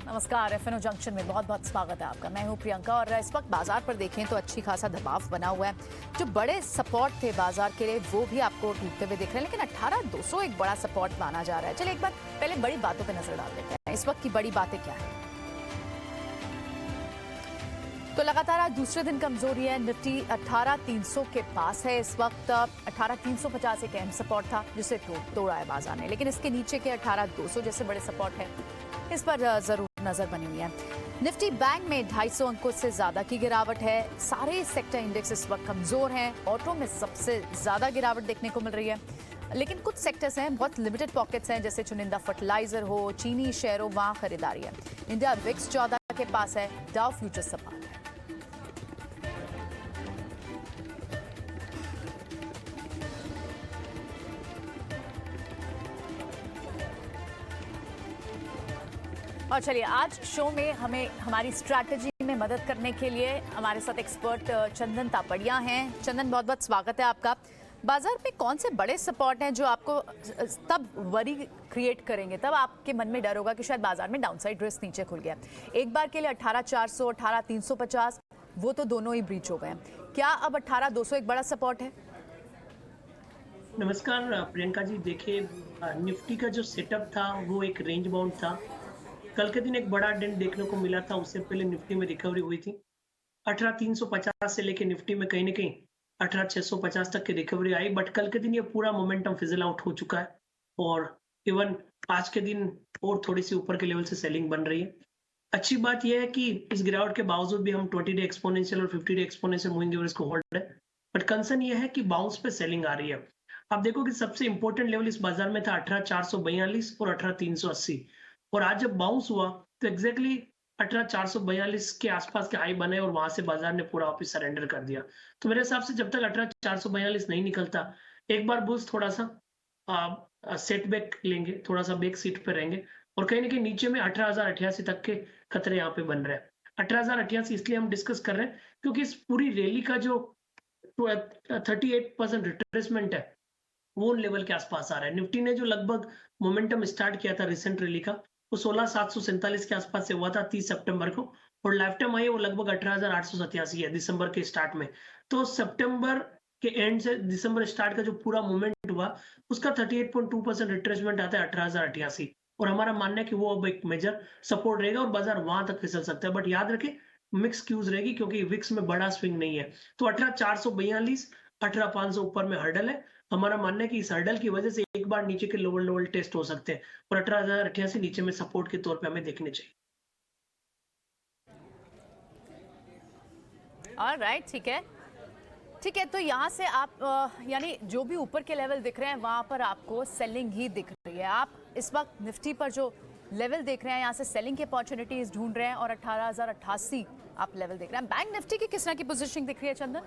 नमस्कार। F&O junction में बहुत बहुत स्वागत है आपका। मैं हूं प्रियंका और इस वक्त बाजार पर देखें तो अच्छी खासा दबाव बना हुआ है। जो बड़े सपोर्ट थे बाजार के लिए वो भी आपको टूटते हुए दिख रहे हैं, लेकिन 18,200 एक बड़ा सपोर्ट माना जा रहा है। चलिए एक बार पहले बड़ी बातों पर नजर डाल देते हैं। इस वक्त की बड़ी बातें क्या है? तो लगातार आज दूसरे दिन कमजोरी है। निफ्टी 18,300 के पास है इस वक्त। 18,350 एक अहम सपोर्ट था जिसे तोड़ा है बाजार ने, लेकिन इसके नीचे के 18,200 जैसे बड़े सपोर्ट है, इस पर जरूर नजर बनी हुई है। निफ्टी बैंक में 250 अंकों से ज्यादा की गिरावट है। सारे सेक्टर इंडेक्स इस वक्त कमजोर हैं। ऑटो में सबसे ज्यादा गिरावट देखने को मिल रही है, लेकिन कुछ सेक्टर्स हैं, बहुत लिमिटेड पॉकेट्स हैं, जैसे चुनिंदा फर्टिलाइजर हो, चीनी शेयर हो, वहां खरीदारी है। इंडिया विक्स 14 के पास है। डाउ फ्यूचर्स सपाट है। और चलिए आज शो में हमें हमारी स्ट्रैटेजी में मदद करने के लिए हमारे साथ एक्सपर्ट चंदन तापड़िया हैं। चंदन, बहुत बहुत स्वागत है आपका। बाजार में कौन से बड़े सपोर्ट हैं जो आपको तब वरी क्रिएट करेंगे, तब आपके मन में डर होगा कि शायद बाजार में डाउनसाइड रिस्क नीचे खुल गया? एक बार के लिए 18,400, 18,350 वो तो दोनों ही ब्रीच हो गए हैं। क्या अब 18,200 एक बड़ा सपोर्ट है? नमस्कार प्रियंका जी। देखिए, निफ्टी का जो सेटअप था वो एक रेंज बाउंड था। कल के दिन एक बड़ा डेंट देखने को मिला था। उससे पहले निफ्टी में रिकवरी हुई थी। 18,350 से लेके निफ्टी में कहीं ना कहीं 18,650 तक की रिकवरी आई, बट कल के दिन ये पूरा मोमेंटम फिजल आउट हो चुका है और इवन आज के दिन और थोड़ी सी ऊपर के लेवल से सेलिंग बन रही है। अच्छी बात यह है कि इस गिरावट के बावजूद भी हम 20 डे एक्सपोनेंशियल और 50 डे एक्सपोनेंशियल मूविंग एवरेज को होल्ड है, बट कंसर्न यह है कि बाउंस पे सेलिंग आ रही है। आप देखो कि सबसे इंपॉर्टेंट लेवल इस बाजार में था 18,442 और 18,380, और आज जब बाउंस हुआ तो एग्जैक्टली 18,442 के आसपास के हाई बने और वहां से बाजार ने पूरा वापस सरेंडर कर दिया। तो मेरे हिसाब से जब तक 18,442 नहीं निकलता, एक बार बुल्स थोड़ा सा सेटबैक लेंगे, थोड़ा सा बैक सीट पे रहेंगे और कहीं ना कहीं नीचे में 18,088 तक के खतरे यहाँ पे बन रहे हैं। 18,088 इसलिए हम डिस्कस कर रहे हैं क्योंकि इस पूरी रैली का जो 38% रिट्रेसमेंट है वो उन लेवल के आसपास आ रहा है। निफ्टी ने जो लगभग मोमेंटम स्टार्ट किया था रिसेंट रैली का, वो 16,747 के आसपास से हुआ था 30 सितंबर को, और लाइफ टाइम आई वो लगभग 18,887 है दिसंबर के स्टार्ट में। तो सितंबर के एंड से दिसंबर स्टार्ट का जो पूरा मूवमेंट हुआ उसका 38.2% रिट्रेसमेंट आता है 18,088, और हमारा मानना है कि वो अब एक मेजर सपोर्ट रहेगा और बाजार वहां तक फिसल सकता है। बट याद रखें, मिक्स क्यूज रहेगी क्योंकि विक्स में बड़ा स्विंग नहीं है। तो 18,442, 18,500 ऊपर में हर्डल है। हमारा मानना है कि इस हर्डल की वजह से एक बार नीचे के लोअर लेवल टेस्ट हो सकते हैं और 18,088 नीचे में सपोर्ट के तौर पे हमें देखने चाहिए। ऑलराइट, ठीक है ठीक है। तो यहाँ से आप यानी जो भी ऊपर के लेवल दिख रहे हैं वहां पर आपको सेलिंग ही दिख रही है। आप इस वक्त निफ्टी पर जो लेवल देख रहे हैं यहाँ से सेलिंग की अपॉर्चुनिटीज ढूंढ रहे हैं और 18,088 आप लेवल देख रहे हैं। बैंक निफ्टी की किस तरह की पोजीशनिंग दिख रही है चंदन?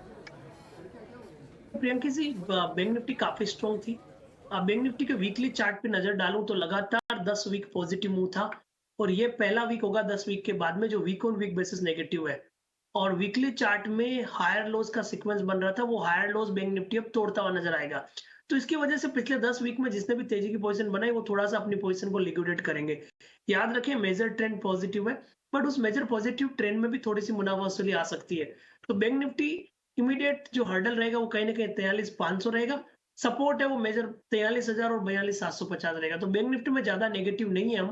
प्रियंका जी, बैंक निफ्टी काफी स्ट्रॉन्ग थी। बैंक निफ्टी के वीकली चार्ट पे नजर डालूं तो लगातार 10 वीक पॉजिटिव मूव था और ये पहला वीक होगा 10 वीक के बाद में जो week on week basis negative है, और वीकली चार्ट में हायर लोज का सीक्वेंस बन रहा था। वो हायर लोज बैंक निफ्टी अब तोड़ता हुआ नजर आएगा। तो इसकी वजह से पिछले 10 वीक में जिसने भी तेजी की पोजीशन बनाई वो थोड़ा सा अपनी पोजीशन को लिक्विडेट करेंगे। याद रखें, मेजर ट्रेंड पॉजिटिव है, बट उस मेजर पॉजिटिव ट्रेंड में भी थोड़ी सी मुनाफा वसूली आ सकती है। तो बैंक निफ्टी इमीडिएट जो हर्डल रहेगा वो कहीं ना कहीं 43,500 रहेगा। सपोर्ट है वो मेजर 43,000 और 42,750 रहेगा। तो बैंक निफ्टी में ज्यादा नेगेटिव नहीं है हम।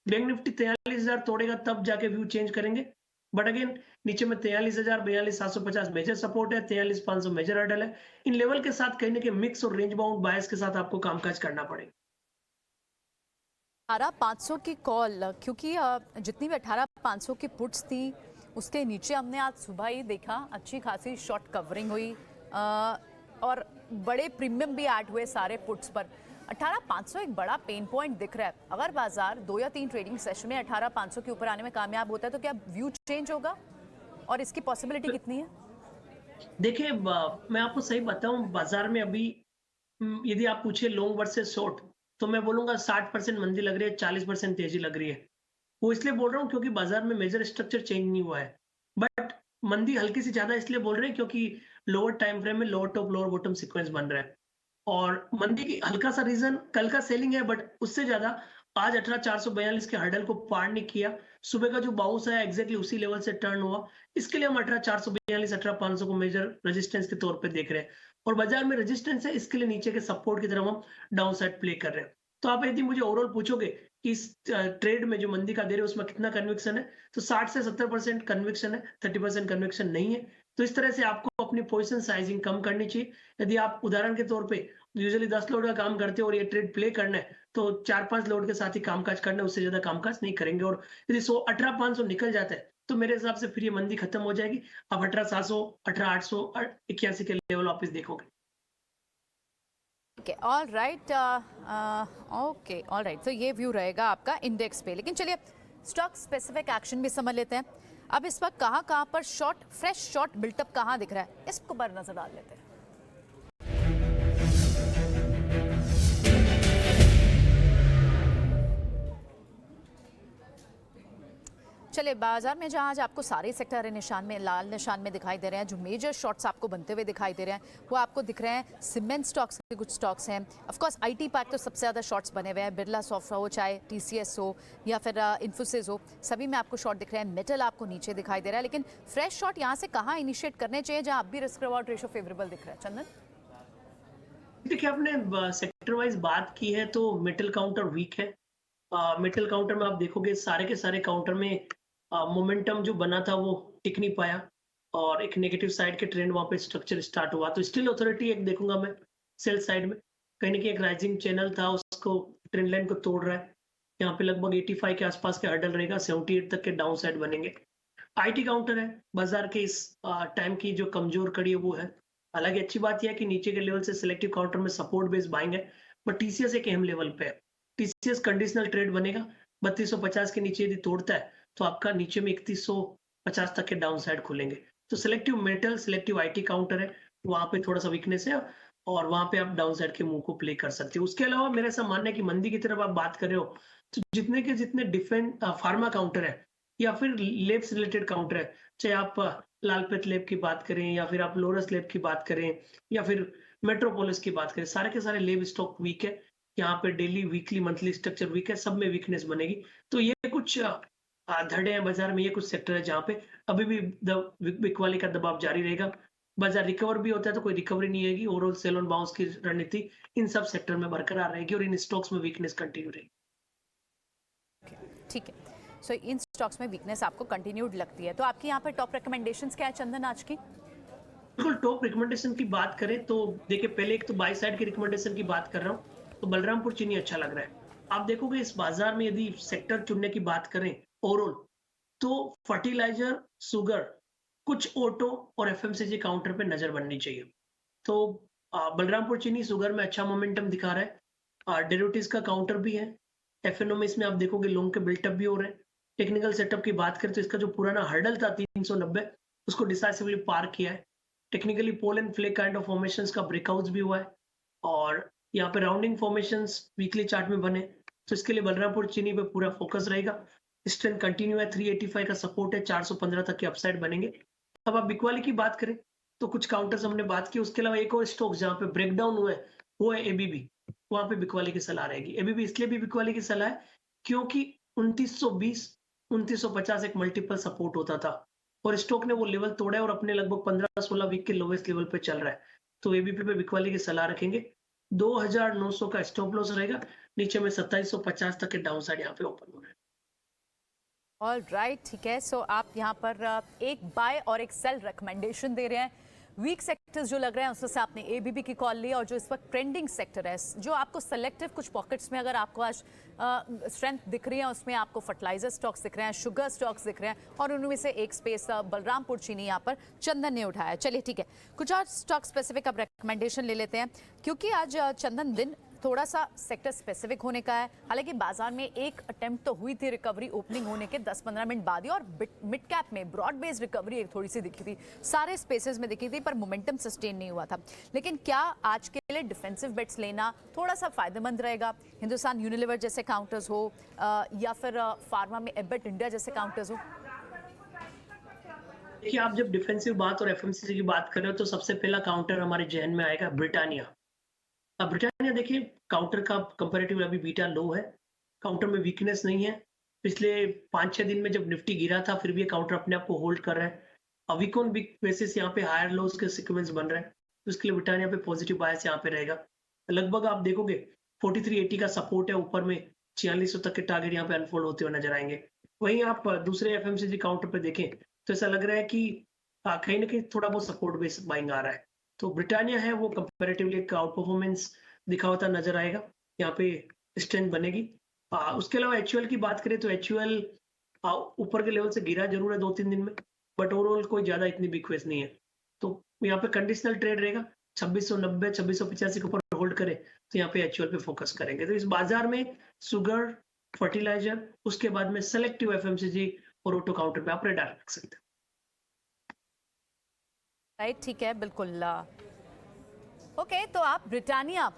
बैंक निफ्टी 43,000 तोड़ेगा तब जाके व्यू चेंज करेंगे, बट अगेन नीचे में 43,000, 42,750 मेजर सपोर्ट है, 43,500 मेजर हर्डल है। इन लेवल के साथ कहीं ना कहीं मिक्स और रेंज बाउंड बायस के साथ आपको कामकाज करना पड़ेगा। 18,500 की कॉल, क्योंकि जितनी भी 18,500 की पुट्स थी उसके नीचे हमने आज सुबह ही देखा अच्छी खासी शॉर्ट कवरिंग हुई और बड़े प्रीमियम भी ऐड हुए सारे पुट्स पर। 18,500 एक बड़ा पेन पॉइंट दिख रहा है। अगर बाजार 2 या 3 ट्रेडिंग सेशन में 18,500 के ऊपर आने में कामयाब होता है तो क्या व्यू चेंज होगा और इसकी पॉसिबिलिटी कितनी है? देखिए, मैं आपको सही बताऊं, बाजार में अभी यदि आप पूछे लॉन्ग वर्सेस शॉर्ट तो मैं बोलूंगा 60% मंदी लग रही है, 40% तेजी लग रही है। वो इसलिए बोल रहा हूँ क्योंकि बाजार में मेजर स्ट्रक्चर चेंज नहीं हुआ है, बट मंदी हल्की सी ज्यादा इसलिए बोल रहे हैं क्योंकि लोअर टाइम फ्रेम में lower top lower bottom sequence बन रहा है। और मंदी की हल्का सा रीजन कल का सेलिंग है, बट उससे ज्यादा आज 18,442 के हर्डल को पार नहीं किया। सुबह का जो बाउंस आया एग्जैक्टली उसी लेवल से टर्न हुआ। इसके लिए हम 18,442 18,500 को मेजर रेजिस्टेंस के तौर पे देख रहे हैं और बाजार में रेजिस्टेंस है, इसके लिए नीचे के सपोर्ट की तरफ हम डाउन साइड प्ले कर रहे हैं। तो आप यदि मुझे ओवरऑल पूछोगे कि इस ट्रेड में जो मंदी का दे रहे हैं उसमें कितना कन्विक्शन है, तो 60 से 70% कन्विक्शन है, 30% कन्विक्शन नहीं है। तो इस तरह से आपको अपनी पोजीशन साइजिंग कम करनी चाहिए। यदि आप उदाहरण के तौर पे यूजुअली 10 लोड का काम करते हो और ये ट्रेड प्ले करना है, तो 4-5 लोड के साथ ही कामकाज करना है, उससे ज्यादा कामकाज नहीं करेंगे। और यदि 18,500 निकल जाता है तो मेरे हिसाब से फिर ये मंदी खत्म हो जाएगी। आप 18,700 18,800 81 के लेवल वापस देखोगे। Okay, all right, okay, all right. तो ये व्यू रहेगा आपका इंडेक्स पे। लेकिन चलिए स्टॉक स्पेसिफिक एक्शन भी समझ लेते हैं। अब इस वक्त कहाँ पर शॉर्ट, फ्रेश शॉर्ट बिल्टअप कहाँ दिख रहा है, इसको पर नजर डाल लेते हैं। चलिए, बाजार में जहां आज आपको सारे सेक्टर निशान में, लाल निशान में दिखाई दे रहे हैं, जो मेजर शॉट्स आपको बनते हुए दिखाई दे रहे हैं वो आपको दिख रहे हैं सीमेंट स्टॉक्स के कुछ स्टॉक्स हैं। ऑफ कोर्स आईटी पैक तो सबसे ज़्यादा शॉट्स बने हुए हैं, बिरला सॉफ्ट हो, चाहे टीसीएस हो या फिर इन्फोसिस हो, सभी में आपको शॉर्ट दिख रहे हैं। मेटल आपको नीचे दिखाई दे रहा है। लेकिन फ्रेश शॉट यहाँ से कहाँ इनिशिएट करने चाहिए जहाँ अब भी रिस्क रिवॉर्ड रेशो फेवरेबल दिख रहा है? चंदन, देखिए, आपने सेक्टर वाइज बात की है तो मेटल काउंटर वीक है। मेटल काउंटर में आप देखोगे सारे के सारे काउंटर में मोमेंटम जो बना था वो टिक नहीं पाया और एक नेगेटिव साइड के ट्रेंड वहां पे स्ट्रक्चर स्टार्ट हुआ। तो स्टिल अथॉरिटी एक देखूंगा मैं सेल साइड में, कहीं ना कहीं एक राइजिंग चैनल था, उसको ट्रेंड लाइन को तोड़ रहा है। यहाँ पे लगभग 85 के आसपास के हर्डल रहेगा, 78 तक के डाउन साइड बनेंगे। आईटी काउंटर है बाजार के इस टाइम की जो कमजोर कड़ी है वो है। हालांकि अच्छी बात यह है कि नीचे के लेवल से सिलेक्टिव काउंटर में सपोर्ट बेस बाइंग है, बट टीसीएस एक अहम लेवल पे है। टीसीएस कंडीशनल ट्रेड बनेगा, 3250 के नीचे यदि तोड़ता है तो आपका नीचे में 3150 तक के डाउन साइड खुलेंगे। तो selective metal, selective IT counter है, वहां पे थोड़ा सा वीकनेस है और वहां पे आप डाउन साइड के मूव को प्ले कर सकते हो। उसके अलावा मेरा ऐसा मानना है कि मंदी की तरफ आप बात कर रहे हो तो जितने के जितने डिफेंस फार्मा काउंटर है या फिर लेब्स रिलेटेड काउंटर है, चाहे आप लालपेट लेब की बात करें या फिर आप लोरस लेब की बात करें या फिर मेट्रोपोलिस की बात करें, सारे के सारे लेब स्टॉक वीक है। यहाँ पे daily, weekly, monthly structure weak है, सब में वीकनेस बनेगी। तो ये कुछ धड़े हैं बाजार में, ये कुछ सेक्टर है जहाँ पे अभी भी बिकवाली का दबाव जारी रहेगा। बाजार रिकवर भी होता है तो कोई रिकवरी नहीं आएगी। ओवरऑल सेल ऑन बाउंस की रणनीति इन सब सेक्टर में बरकरार रहेगी और इन स्टॉक्स में वीकनेस कंटिन्यू रहेगी। ठीक है। सो इन स्टॉक्स में वीकनेस आपको कंटिन्यूड लगती है। तो आपकी यहाँ पर टॉप रिकमेंडेशंस क्या है चंदन आज की? बिल्कुल, टॉप रिकमेंडेशन की बात करें तो देखिए, पहले एक तो बाई साइड की रिकमेंडेशन की बात कर रहा हूँ तो बलरामपुर चीनी अच्छा लग रहा है। आप देखोगे इस बाजार में यदि सेक्टर चुनने की बात करें ओवरऑल, तो फर्टिलाइजर, शुगर, कुछ ऑटो और एफएमसीजी काउंटर पे नजर बननी चाहिए। तो बलरामपुर चीनी शुगर में अच्छा मोमेंटम दिखा रहा है। डेरिवेटिव्स का काउंटर भी है। एफएनओ में इसमें आप देखोगे लोन के बिल्टअप भी हो रहे हैं। टेक्निकल सेटअप की बात करें तो इसका जो पुराना हर्डल था 390, उसको डिसाइसिवली पार किया है। Technically pole and flag kind of formations का ब्रेकआउट्स भी हुआ है और यहाँ पे राउंडिंग फॉर्मेशंस वीकली चार्ट में बने। तो इसके लिए बलरामपुर चीनी पे पूरा फोकस रहेगा। स्ट्रेंथ कंटिन्यू है, 385 का सपोर्ट है, 415 तक के अपसाइड बनेंगे। अब आप बिकवाली की बात करें तो कुछ काउंटर्स हमने बात की, उसके अलावा एक और स्टॉक जहाँ पे ब्रेकडाउन हुआ है वो है एबीबी। वहां पे बिकवाली की सलाह रहेगी। एबीबी इसलिए भी बिकवाली की सलाह है क्योंकि 2920 2950 एक मल्टीपल सपोर्ट होता था और स्टॉक ने वो लेवल तोड़ा है और अपने लगभग 15-16 वीक के लोवेस्ट लेवल पे चल रहा है। तो एबीपी पे बिकवाली की सलाह रखेंगे। 2900 का स्टॉप लॉस रहेगा, नीचे में 2750 तक के डाउन साइड यहाँ पे ओपन हो रहा है। ऑल राइट, ठीक है। सो आप यहाँ पर एक बाय और एक सेल रिकमेंडेशन दे रहे हैं। वीक सेक्टर्स जो लग रहे हैं उसमें से आपने एबीबी की कॉल ली, और जो इस वक्त ट्रेंडिंग सेक्टर है, जो आपको सेलेक्टिव कुछ पॉकेट्स में अगर आपको आज स्ट्रेंथ दिख रही है, उसमें आपको फर्टिलाइजर स्टॉक्स दिख रहे हैं, शुगर स्टॉक्स दिख रहे हैं, और उनमें से एक स्पेस बलरामपुर चीनी यहाँ पर चंदन ने उठाया। चलिए ठीक है, कुछ और स्टॉक स्पेसिफिक अब रिकमेंडेशन ले लेते हैं, क्योंकि आज चंदन दिन थोड़ा सा सेक्टर स्पेसिफिक होने का है। हालांकि बाजार में एक अटेम्प्ट तो हुई थी रिकवरी ओपनिंग होने के 10-15 मिनट बाद ही, और मिड कैप में ब्रॉड बेस्ड रिकवरी एक थोड़ी सी दिखी थी, सारे स्पेसेस में दिखी थी, पर मोमेंटम सस्टेन नहीं हुआ था। लेकिन क्या आज के लिए डिफेंसिव बेट्स लेना थोड़ा सा फायदेमंद रहेगा? हिंदुस्तान यूनिलीवर जैसे काउंटर्स हो या फिर फार्मा में एबेट इंडिया जैसे काउंटर्स हो? देखिए, आप जब डिफेंसिव बात और एफएमसीजी की बात कर रहे हो तो सबसे पहला काउंटर हमारे जहन में आएगा ब्रिटानिया। अब ब्रिटानिया देखिए, काउंटर का कंपैरेटिव अभी बीटा लो है, काउंटर में वीकनेस नहीं है। पिछले 5-6 दिन में जब निफ्टी गिरा था, फिर भी ये काउंटर अपने आप को होल्ड कर रहा है। वीक ऑन वीक बेसिस यहाँ पे हायर लोज के सीक्वेंस बन रहे हैं, तो इसके लिए ब्रिटानिया पे पॉजिटिव बायस यहाँ पे रहेगा। लगभग आप देखोगे 4380 का सपोर्ट है, ऊपर में 4600 तक के टारगेट यहाँ पे अनफोल्ड होते हुए नजर आएंगे। वहीं आप दूसरे एफएमसीजी काउंटर पे देखें तो ऐसा लग रहा है कि कहीं ना कहीं थोड़ा बहुत सपोर्ट बेस बाइंग आ रहा है। तो ब्रिटानिया है वो कंपैरेटिवली एक आउट परफॉर्मेंस दिखा हुआ नजर आएगा, यहाँ पे स्ट्रेंथ बनेगी। उसके अलावा एचयूएल की बात करें तो एचयूएल ऊपर के लेवल से गिरा जरूर है 2-3 दिन में, बट ओवरऑल कोई ज्यादा इतनी बिग क्वेस नहीं है। तो यहाँ पे कंडीशनल ट्रेड रहेगा, 2690 2685 के ऊपर होल्ड करे तो यहाँ पे एचयूएल पे फोकस करेंगे। तो इस बाजार में शुगर, फर्टिलाइजर, उसके बाद में सेलेक्टिव एफएमसीजी और ऑटो काउंटर पे आप रेडार रख सकते हैं। राइट, ठीक है, बिल्कुल। ओके, तो आप ब्रिटानिया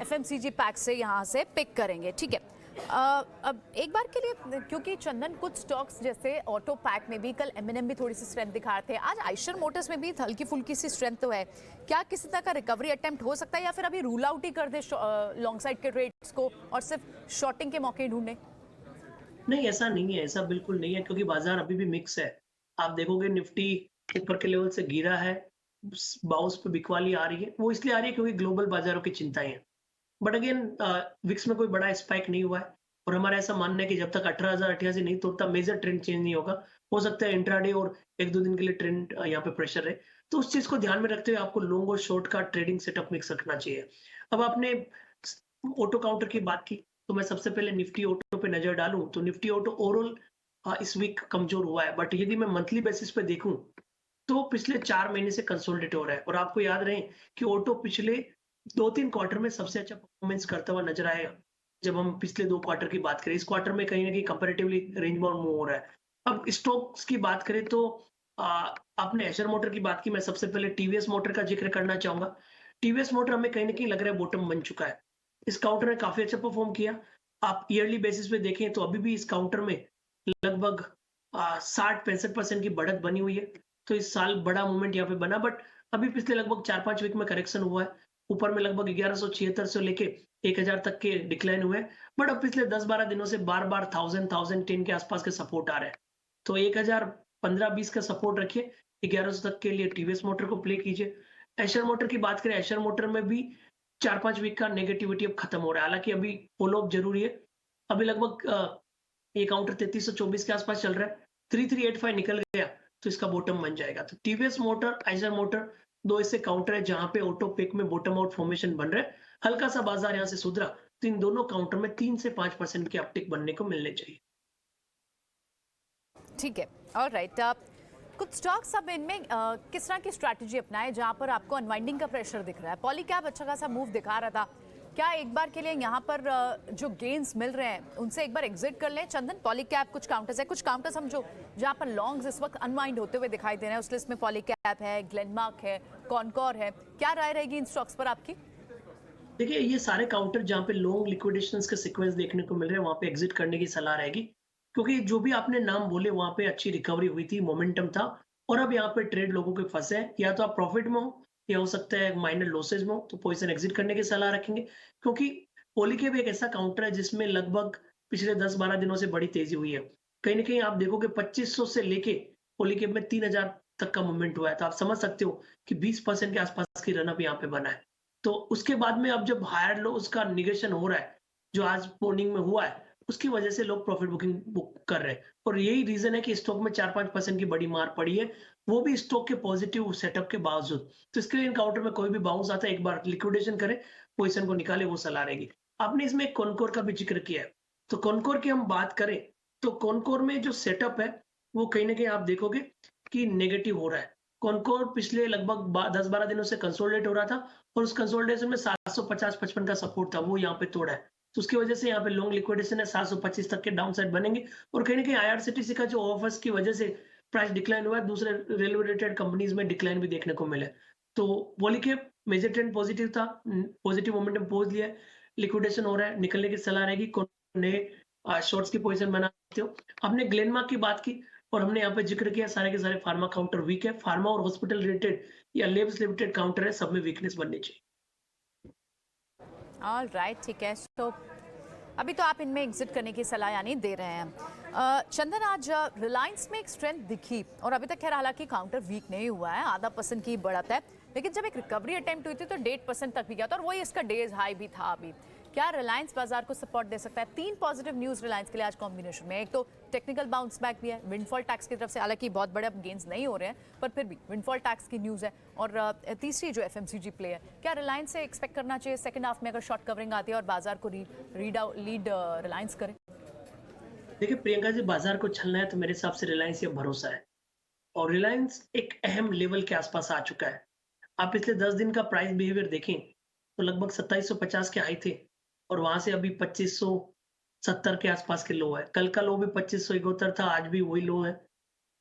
एफएमसीजी पैक से यहाँ से पिक करेंगे, ठीक है। अब एक बार के लिए, क्योंकि चंदन कुछ स्टॉक्स जैसे ऑटो पैक में भी कल एमएनएम भी थोड़ी सी स्ट्रेंथ दिखा रहे थे, आज आइशर मोटर्स में भी हल्की फुल्की सी स्ट्रेंथ तो है। क्या किसी तरह का रिकवरी अटेम्प्ट हो सकता है, या फिर अभी रूल आउट ही कर दे लॉन्ग साइड के ट्रेड्स को और सिर्फ शॉर्टिंग के मौके ढूंढे? नहीं, ऐसा नहीं है, ऐसा बिल्कुल नहीं है, क्योंकि बाजार अभी भी मिक्स है। आप देखोगे निफ्टी ऊपर के लेवल से गिरा है, बाउंस पे बिकवाली आ रही है, वो इसलिए आ रही है क्योंकि ग्लोबल बाजारों की चिंताएं हैं। बट अगेन विक्स में कोई बड़ा स्पाइक नहीं हुआ है, और हमारा ऐसा मानना है कि जब तक 18,088 नहीं तोड़ता मेजर ट्रेंड चेंज नहीं होगा। हो सकता है इंट्राडे और 1-2 दिन के लिए ट्रेंड यहाँ पे प्रेशर है, तो उस चीज को ध्यान में रखते हुए आपको लॉन्ग और शॉर्ट का ट्रेडिंग सेटअप मिक्स रखना चाहिए। अब आपने ऑटो काउंटर की बात की, तो मैं सबसे पहले निफ्टी ऑटो पे नजर डालूं तो निफ्टी ऑटो ओवरऑल इस वीक कमजोर हुआ है, बट यदि मैं मंथली बेसिस पे देखूं तो पिछले 4 महीने से कंसोलिडेट हो रहा है। और आपको याद रहे कि ऑटो पिछले 2-3 क्वार्टर में सबसे अच्छा परफॉर्मेंस करता हुआ नजर आएगा। जब हम पिछले 2 क्वार्टर की बात करें, इस क्वार्टर में कहीं ना कहीं कंपैरेटिवली रेंज बाउंड मूव हो रहा है। अब स्टॉक्स की बात करें तो आपने एशर मोटर की बात की, मैं सबसे पहले टीवीएस मोटर का जिक्र करना चाहूंगा। टीवीएस मोटर हमें कहीं ना कहीं लग रहा है बॉटम बन चुका है। इस काउंटर ने काफी अच्छा परफॉर्म किया। आप ईयरली बेसिस पे देखें तो अभी भी इस काउंटर में लगभग 60-65% की बढ़त बनी हुई है। तो इस साल बड़ा मूवमेंट यहाँ पे बना, बट अभी पिछले लगभग 4-5 वीक में करेक्शन हुआ है। ऊपर में लगभग 1176 से लेके 1000 तक के डिक्लाइन हुए, बट अब पिछले 10-12 दिनों से बार बार 1010 के आसपास के सपोर्ट आ रहे हैं। तो 1015-20 का सपोर्ट रखिए, 1100 तक के लिए टीवीएस मोटर को प्ले कीजिए। एशर मोटर की बात करें, एशर मोटर में भी 4-5 वीक का नेगेटिविटी अब खत्म हो रहा है, हालांकि अभी फॉलो अप जरूरी है। अभी लगभग ये काउंटर 3324 के आसपास चल रहा है, 3385 निकल गया तो इसका बॉटम बन जाएगा। तो टीवीएस मोटर, आइशर मोटर, दो ऐसे काउंटर है जहां पे ऑटो पिक में बॉटम आउट फॉर्मेशन बन रहा है। हल्का सा बाजार यहां से सुधरा तो इन दोनों काउंटर में 3 से 5% के अपटिक बनने को मिलने चाहिए। ठीक है, ऑलराइट। कुछ स्टॉक्स अब इनमें किस तरह की स्ट्रैटेजी अपनाए जहां पर आपको अनवाइंडिंग का प्रेशर दिख रहा है? पॉलीकैब अच्छा खासा मूव दिखा रहा था, क्या एक बार के लिए यहाँ पर जो गेन्स मिल रहे हैं उनसे एक बार एग्जिट कर लें? चंदन, पॉलीकैब कुछ काउंटर्स है, कुछ काउंटर्स हम जो जहाँ पर लॉन्ग्स इस वक्त अनवाइंड होते हुए दिखाई दे रहे हैं, उस लिस्ट में पॉलीकैब है, ग्लेनमार्क है, कॉनकॉर है, क्या राय रहेगी इन स्टॉक्स पर आपकी? देखिए, ये सारे काउंटर जहाँ पे लॉन्ग लिक्विडेशंस के सीक्वेंस देखने को मिल रहे हैं, वहां पे एग्जिट करने की सलाह रहेगी, क्योंकि जो भी आपने नाम बोले वहां पे अच्छी रिकवरी हुई थी, मोमेंटम था, और अब यहाँ पे ट्रेड लोगों के फंसे हैं। या तो आप प्रॉफिट में हो या हो सकता है माइनर लॉसेज में हो, तो पोजीशन एग्जिट करने की सलाह रखेंगे। क्योंकि पॉलीकैब एक ऐसा काउंटर है जिसमें लगभग पिछले 10-12 दिनों से बड़ी तेजी हुई है। कहीं ना कहीं आप देखोगे 2500 से लेके पॉलीकैब में 3000 तक का मूवमेंट हुआ है, तो आप समझ सकते हो कि 20% के आसपास की रनअप यहाँ पे बना है। तो उसके बाद में अब जब हायर लो उसका निगेशन हो रहा है, जो आज मॉर्निंग में हुआ है, उसकी वजह से लोग प्रॉफिट बुकिंग बुक कर रहे हैं, और यही रीजन है कि स्टॉक में 4-5% की बड़ी मार पड़ी है, वो भी स्टॉक के पॉजिटिव सेटअप के बावजूद। तो इसके लिए इन काउंटर में कोई भी बाउंस आता है, एक बार लिक्विडेशन करें, पोजीशन को निकाले, वो सलाह रहेगी। आपने इसमें कॉनकोर का भी जिक्र किया है, तो कॉनकोर की हम बात करें तो कॉनकोर में जो सेटअप है वो कहीं ना कहीं आप देखोगे कि नेगेटिव हो रहा है। कॉनकोर पिछले लगभग 10-12 दिनों से कंसोलिडेट हो रहा था, और उस कंसोलिडेशन में 750-55 का सपोर्ट था, वो यहाँ पे तोड़ा है। तो उसकी वजह से यहाँ पे लॉन्ग लिक्विडेशन है, 725 तक के डाउन साइड बनेंगे, और कहीं ना कहीं आईआरसीटीसी का जो ऑफर्स की वजह से प्राइस डिक्लाइन हुआ है, दूसरे रेलवे रिलेटेड कंपनीज में डिक्लाइन भी देखने को मिले। तो पॉलीकैब मेजर ट्रेंड पॉजिटिव था, पॉजिटिव मोमेंटम पहुंच लिया है, लिक्विडेशन हो रहा है, निकलने की सलाह रहेगी, कौन नए शॉर्ट्स की पोजीशन बना सकते हो। आपने ग्लेनमार्क की बात की, और हमने यहाँ पे जिक्र किया सारे के सारे फार्मा काउंटर वीक है, फार्मा और हॉस्पिटल रिलेटेड या लेब्स लिमिटेड काउंटर है, सब में वीकनेस बननी चाहिए। ऑलराइट, ठीक है। तो अभी तो आप इनमें एग्जिट करने की सलाह यानी दे रहे हैं। चंदन, आज रिलायंस में एक स्ट्रेंथ दिखी और अभी तक खैर हालांकि काउंटर वीक नहीं हुआ है, आधा % की बढ़त है, लेकिन जब एक रिकवरी अटेम्प्ट हुई थी तो 1.5% तक भी गया था और वही इसका डेज हाई भी था। अभी क्या रिलायंस बाजार को सपोर्ट दे सकता है? 3 पॉजिटिव न्यूज रिलायंस के लिए आज कॉम्बिनेशन में। एक तो टेक्निकल बाउंस बैक भी है, विंडफॉल टैक्स की तरफ से, हालांकि बहुत बड़े अब गेन्स नहीं हो रहे हैं पर फिर भी विंडफॉल टैक्स की न्यूज है। और तीसरी जो एफएमसीजी प्ले है, क्या रिलायंस से एक्सपेक्ट करना चाहिए सेकंड हाफ में अगर शॉर्ट कवरिंग आती है और बाजार को लीड रिलायंस करे? देखिए प्रियंका जी, बाजार को छलना है तो मेरे हिसाब से रिलायंस ये भरोसा है, और रिलायंस एक अहम लेवल के आसपास आ चुका है। आप पिछले 10 दिन का प्राइस बिहेवियर देखें तो लगभग 2750 के हाई थे और वहां से अभी 2570 के आसपास के लो है। कल का लो भी 2571 था, आज भी वही लो है।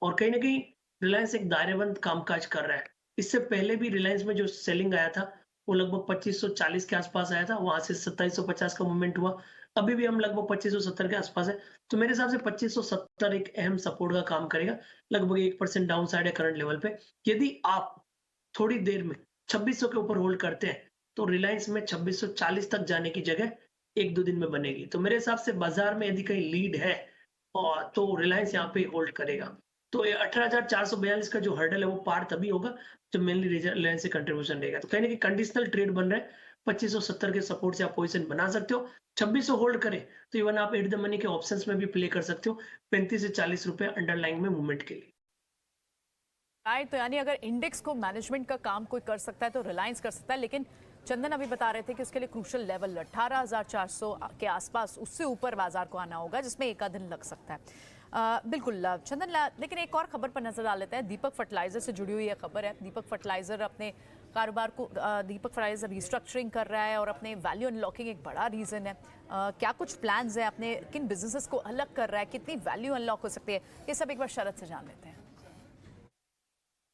और कहीं ना कहीं रिलायंस एक दायरेबंद कामकाज कर रहा है। इससे पहले भी रिलायंस में जो सेलिंग आया था वो लगभग 2540 के आसपास आया था, वहां से 2750 का मूवमेंट हुआ। अभी भी हम लगभग 2570 के आसपास है, तो मेरे हिसाब से 2570 एक अहम सपोर्ट का काम करेगा। लगभग 1% डाउन साइड है करंट लेवल पे। यदि आप थोड़ी देर में 2600 के ऊपर होल्ड करते हैं तो रिलायंस में 2640 तक जाने की जगह 1-2 दिन में बनेगी। तो मेरे हिसाब से बाजार में यदि कहीं लीड है और तो रिलायंस यहाँ पे होल्ड करेगा। तो ये 18,442 का जो हर्डल है वो पार तभी होगा जब मेनली रिलायंस से कंट्रीब्यूशन रहेगा। तो कहीं ना कहीं कंडीशनल ट्रेड बन रहा है। 2570 के सपोर्ट से आप पोजीशन बना सकते हो। 2600 होल्ड करें तो इवन आप एट द मनी के ऑप्शंस में भी प्ले कर सकते हो 35 से 40 रुपए अंडरलाइन में मूवमेंट के लिए। तो यानी अगर इंडेक्स को मैनेजमेंट का काम कोई कर सकता है तो रिलायंस कर सकता है, लेकिन चंदन अभी बता रहे थे कि उसके लिए क्रूशल लेवल 18,400 के आसपास, उससे ऊपर बाजार को आना होगा, जिसमें एक आध दिन लग सकता है। बिल्कुल चंदन, लेकिन एक और खबर पर नजर डाल लेते हैं। दीपक फर्टिलाइजर से जुड़ी हुई यह खबर है। दीपक फर्टिलाइजर अपने कारोबार को दीपक फर्टिलाइजर रिस्ट्रक्चरिंग कर रहा है और अपने वैल्यू अनलॉकिंग एक बड़ा रीजन है। क्या कुछ प्लान्स है अपने, किन बिजनेसेस को अलग कर रहा है, कितनी वैल्यू अनलॉक हो सकती है, ये सब एक बार शरद से जान लेते हैं।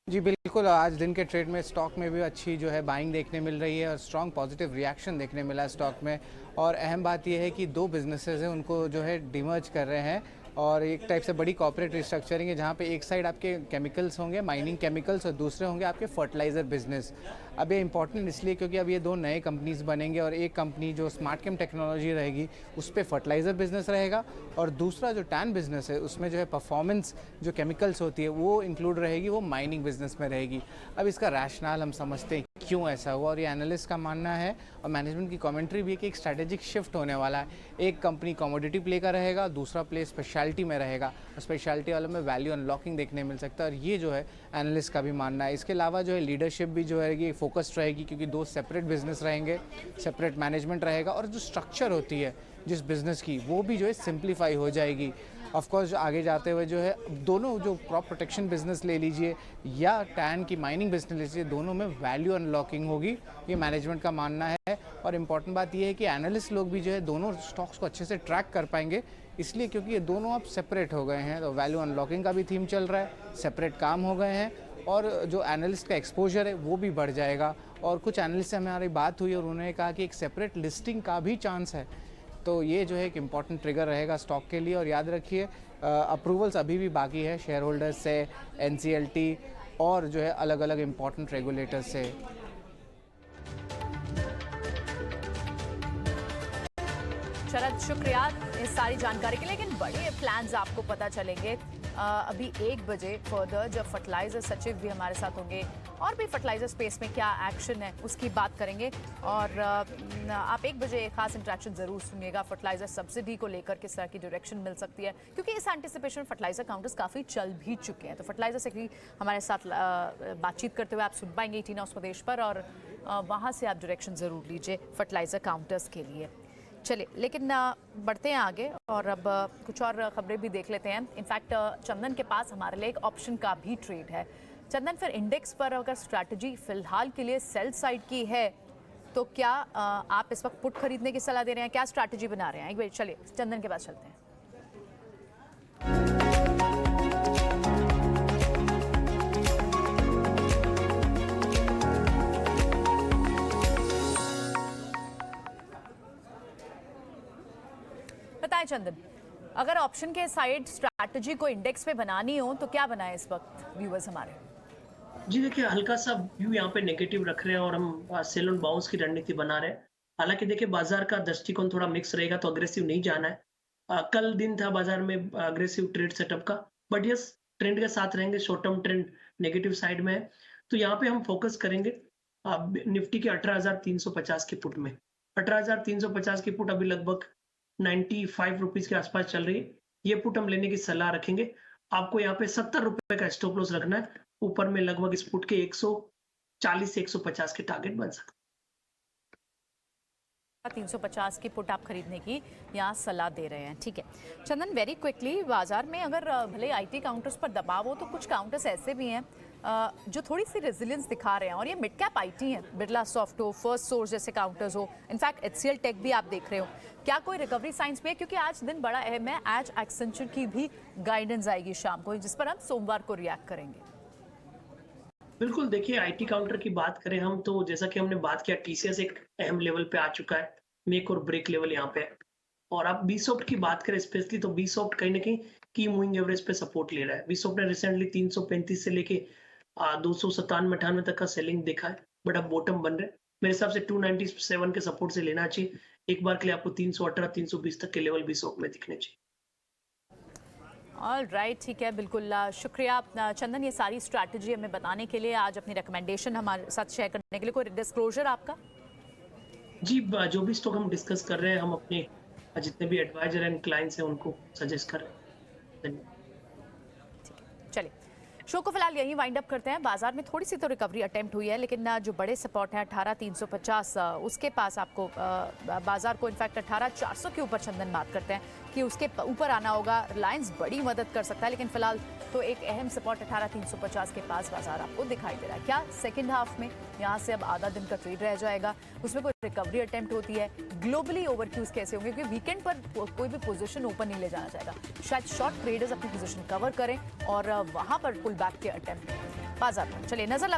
जी बिल्कुल, आज दिन के ट्रेड में स्टॉक में भी अच्छी जो है बाइंग देखने मिल रही है और स्ट्रॉन्ग पॉजिटिव रिएक्शन देखने मिला है स्टॉक में। और अहम बात यह है कि 2 बिजनेसेस हैं उनको जो है डिमर्ज कर रहे हैं और एक टाइप से बड़ी कॉर्पोरेट रिस्ट्रक्चरिंग है, जहाँ पे एक साइड आपके केमिकल्स होंगे, माइनिंग केमिकल्स, और दूसरे होंगे आपके फर्टिलाइज़र बिजनेस। अब ये इंपॉर्टेंट इसलिए क्योंकि अब ये 2 नए कंपनीज बनेंगे और एक कंपनी जो स्मार्ट केम टेक्नोलॉजी रहेगी उस पर फर्टिलाइज़र बिजनेस रहेगा और दूसरा जो टैन बिजनेस है उसमें जो है परफॉर्मेंस जो केमिकल्स होती है वो इंक्लूड रहेगी, वो माइनिंग बिजनेस में रहेगी। अब इसका रैशनल हम समझते हैं क्यों ऐसा हुआ, और ये एनालिस्ट का मानना है और मैनेजमेंट की कमेंट्री भी है कि एक स्ट्रैटेजिक शिफ्ट होने वाला है। एक कंपनी कमोडिटी प्ले का रहेगा, दूसरा प्ले स्पेशलिटी में रहेगा और स्पेशलिटी वालों में वैल्यू अनलॉकिंग देखने मिल सकता है, और ये जो है एनालिस्ट का भी मानना है। इसके अलावा जो है लीडरशिप भी जो है फोकस्ड रहेगी क्योंकि 2 सेपरेट बिजनेस रहेंगे, सेपरेट मैनेजमेंट रहेगा और जो स्ट्रक्चर होती है जिस बिज़नेस की वो भी जो है सिंप्लीफाई हो जाएगी। ऑफ कोर्स आगे जाते हुए जो है दोनों जो क्रॉप प्रोटेक्शन बिजनेस ले लीजिए या टैन की माइनिंग बिजनेस ले लीजिए, दोनों में वैल्यू अनलॉकिंग होगी, ये मैनेजमेंट का मानना है। और इम्पॉर्टेंट बात ये है कि एनालिस्ट लोग भी जो है दोनों स्टॉक्स को अच्छे से ट्रैक कर पाएंगे, इसलिए क्योंकि ये दोनों अब सेपरेट हो गए हैं, तो वैल्यू अनलॉकिंग का भी थीम चल रहा है, सेपरेट काम हो गए हैं और जो एनालिस्ट का एक्सपोजर है वो भी बढ़ जाएगा। और कुछ एनालिस्ट से हमारी बात हुई और उन्होंने कहा कि एक सेपरेट लिस्टिंग का भी चांस है, तो ये जो है एक इम्पॉर्टेंट ट्रिगर रहेगा स्टॉक के लिए। और याद रखिए अप्रूवल्स अभी भी बाकी है शेयर होल्डर्स से, NCLT और जो है अलग अलग इम्पॉर्टेंट रेगुलेटर्स से। शरद, शुक्रिया इस सारी जानकारी के लिए। लेकिन बड़े प्लान्स आपको पता चलेंगे अभी 1 बजे फर्दर, जब फर्टिलाइजर सचिव भी हमारे साथ होंगे और भी फर्टिलाइजर स्पेस में क्या एक्शन है उसकी बात करेंगे। और आप 1 बजे एक खास इंटरेक्शन जरूर सुनिएगा, फर्टिलाइजर सब्सिडी को लेकर किस तरह की डायरेक्शन मिल सकती है, क्योंकि इस एंटिसिपेशन फर्टिलाइजर काउंटर्स काफ़ी चल भी चुके हैं। तो फर्टिलाइजर सेक्रेटरी हमारे साथ बातचीत करते हुए आप सुन पाएंगे टीना उस प्रदेश पर, और वहाँ से आप डायरेक्शन ज़रूर लीजिए फर्टिलाइजर काउंटर्स के लिए। चलिए, लेकिन बढ़ते हैं आगे और अब कुछ और खबरें भी देख लेते हैं। इनफैक्ट चंदन के पास हमारे लिए एक ऑप्शन का भी ट्रेड है। चंदन, फिर इंडेक्स पर अगर स्ट्रैटेजी फिलहाल के लिए सेल साइड की है तो क्या आप इस वक्त पुट खरीदने की सलाह दे रहे हैं, क्या स्ट्रैटेजी बना रहे हैं? एक बार चलिए चंदन के पास चलते हैं। बताएं चंदन, अगर ऑप्शन के साइड स्ट्रैटेजी को इंडेक्स पे बनानी हो तो क्या बनाए इस वक्त व्यूअर्स हमारे? जी देखिए, हल्का सा व्यू यहाँ पे नेगेटिव रख रहे हैं और हम सेल ऑन बाउंस की रणनीति बना रहे हैं। हालांकि देखिए बाजार का दृष्टिकोण थोड़ा मिक्स रहेगा, तो अग्रेसिव नहीं जाना है। कल दिन था बाजार में अग्रेसिव ट्रेड सेटअप का, बट यस ट्रेंड के साथ रहेंगे। Short term trend negative side में है, तो यहाँ पे हम फोकस करेंगे निफ्टी के 18,350 के पुट में। 18,350 की पुट अभी लगभग 95 रुपीज के आसपास चल रही है। ये पुट हम लेने की सलाह रखेंगे। आपको यहाँ पे 70 रुपए का स्टॉप लॉस रखना है। ऊपर में लगभग इस पुट के 140 से 150 के टारगेट बन सकते हैं। 350 की पुट आप खरीदने की यहाँ सलाह दे रहे हैं, ठीक है। चंदन, वेरी क्विकली, बाजार में अगर भले आईटी काउंटर्स पर दबाव हो तो कुछ काउंटर्स ऐसे भी हैं जो थोड़ी सी रेजिलियंस दिखा रहे हैं, और ये मिड कैप आईटी है। बिरला सॉफ्ट हो, फर्स्ट सोर्स जैसे काउंटर्स हो, इनफैक्ट एचसीएल टेक भी आप देख रहे हो। क्या कोई रिकवरी साइंस पे है? क्योंकि आज दिन बड़ा अहम है, आज एक्सेंचर की भी गाइडेंस आएगी शाम को, जिस पर हम सोमवार को रिएक्ट करेंगे। बिल्कुल, देखिए आईटी काउंटर की बात करें हम, तो जैसा कि हमने बात किया, टीसीएस एक अहम लेवल पे आ चुका है, मेक और ब्रेक लेवल यहाँ पे है। और आप बीसॉफ्ट की बात करें स्पेशली, तो बीसॉफ्ट कहीं ना कहीं की मूविंग एवरेज पे सपोर्ट ले रहा है। बीसॉफ्ट ने रिसेंटली 335 से लेके 297-98 तक का सेलिंग देखा है, बट अब बॉटम बन रहे हैं। मेरे हिसाब से 297 के सपोर्ट से लेना चाहिए। एक बार के लिए आपको 318-320 तक के लेवल बीसॉफ्ट में दिखने चाहिए। ऑल राइट, ठीक है, बिल्कुल शुक्रिया चंदन, ये सारी स्ट्रैटेजी हमें बताने के लिए, आज अपनी रिकमेंडेशन हमारे साथ शेयर करने के लिए। कोई डिस्क्लोजर आपका? जी, जो भी स्टॉक हम डिस्कस कर रहे हैं, हम अपने जितने भी एडवाइजर एंड क्लाइंट्स हैं उनको सजेस्ट कर रहे हैं। धन्यवाद। ठीक है, चलिए शो को फिलहाल यहीं वाइंड अप करते हैं। बाजार में थोड़ी सी तो रिकवरी अटेम्प्ट हुई है, लेकिन जो बड़े सपोर्ट है 18,350 उसके पास आपको बाजार को इनफैक्ट 18,400 के ऊपर चंदन बात करते हैं कि उसके ऊपर आना होगा। रिलायंस बड़ी मदद कर सकता है, लेकिन फिलहाल तो एक अहम सपोर्ट 18,350 के पास बाजार आपको दिखाई दे रहा है। क्या सेकंड हाफ में यहाँ से अब आधा दिन का ट्रेड रह जाएगा, उसमें कोई रिकवरी अटेम्प्ट होती है? ग्लोबली ओवरक्यूज कैसे होंगे? क्योंकि वीकेंड पर कोई भी पोजीशन ओपन नहीं ले जाना चाहेगा। शायद शॉर्ट ट्रेडर्स अपनी पोजीशन कवर करें और वहां पर पुल बैक के अटेम्प्ट बाजार में। चलिए नजर